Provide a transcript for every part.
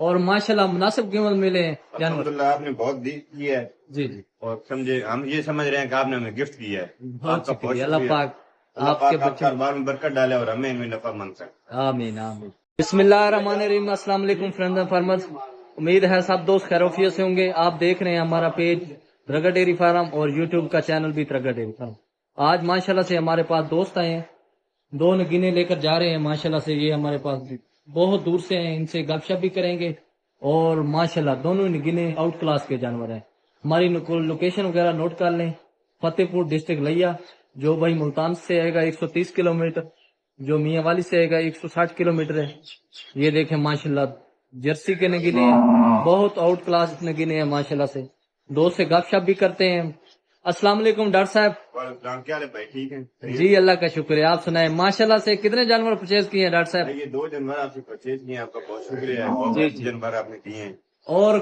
اور ماشاءاللہ مناسب قیمت ملے ہیں جانور. الحمدللہ آپ نے بہت دی ہے جی جی اور سمجھے ہم یہ سمجھ رہے ہیں کہ آپ نے ہمیں گفٹ کیا ہے. بہت آپ کا شکریہ. اللہ پاک اللہ آپ کے پاک آپ بچوں کاروبار میں برکت ڈالے اور ہمیں ان میں نفع منگ سکے. آمین آمین. بسم اللہ الرحمن الرحیم. السلام علیکم فرینڈ اینڈ فارمرز. امید ہے سب دوست خیروفیت سے ہوں گے. آپ دیکھ رہے ہیں ہمارا پیج ترگا ڈیری فارم اور یوٹیوب کا چینل بھی ترگا ڈیری فارم. آج ماشاءاللہ سے ہمارے پاس دوست آئے ہیں, دو نگینے لے کر جا رہے ہیں. ماشاءاللہ سے یہ ہمارے پاس بہت دور سے ہیں, ان سے گپ شپ بھی کریں گے. اور ماشاءاللہ دونوں نگینے آؤٹ کلاس کے جانور ہیں. ہماری لوکیشن وغیرہ نوٹ کر لیں. فتح پور ڈسٹرکٹ لیا, جو بھائی ملتان سے آئے گا 130 کلومیٹر, جو میاں والی سے آئے گا 160 کلومیٹر ہے. یہ دیکھیں ماشاءاللہ جرسی کے نگینے ہیں, بہت آؤٹ کلاس نگینے ہیں ماشاءاللہ سے. دوست سے گپ شپ بھی کرتے ہیں. السلام علیکم ڈاکٹر صاحب. السلام کیا حال ہے بھائی, ٹھیک ہے؟ جی اللہ کا شکر ہے, آپ سنائیں. ماشاءاللہ سے کتنے جانور پرچیز کیے ہیں ڈاکٹر صاحب؟ یہ 2 جانور آپ سے پرچیز کیے ہیں, آپ کا بہت شکریہ ہے. بہت جی، اچھے جی. جانور آپ نے دیے ہیں. اور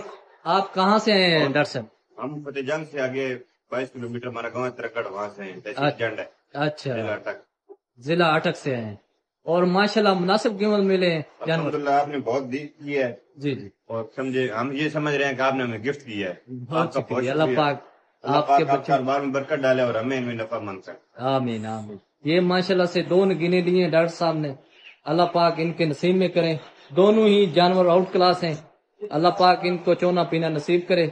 آپ کہاں سے ہیں ڈاکٹر صاحب؟ ہم فتح جنگ سے آگے 22 کلومیٹر ہمارا گاؤں ہے ترکڑ, وہاں سے ہیں. تحصیل جنڈ ہے, اچھا, ضلع تک. ضلع اٹک سے ہیں. اور ماشاءاللہ مناسب قیمت ملے ہیں جانور. الحمدللہ آپ نے بہت دی ہے جی جی اور سمجھے ہم یہ سمجھ رہے ہیں کہ آپ نے ہمیں گفٹ کیا ہے. بہت شکریہ. اللہ پاک اللہ آپ کے پاک آپ بچوں کاروبار میں برکت ڈالے اور ہمیں ان میں نفع منگ سکے. آمین آمین. یہ ماشاءاللہ سے دو نگینے لیے ہیں ڈاکٹر صاحب نے. اللہ پاک ان کے نصیب میں کرے. دونوں ہی جانور آؤٹ کلاس ہیں. اللہ پاک ان کو چونا پینا نصیب کرے.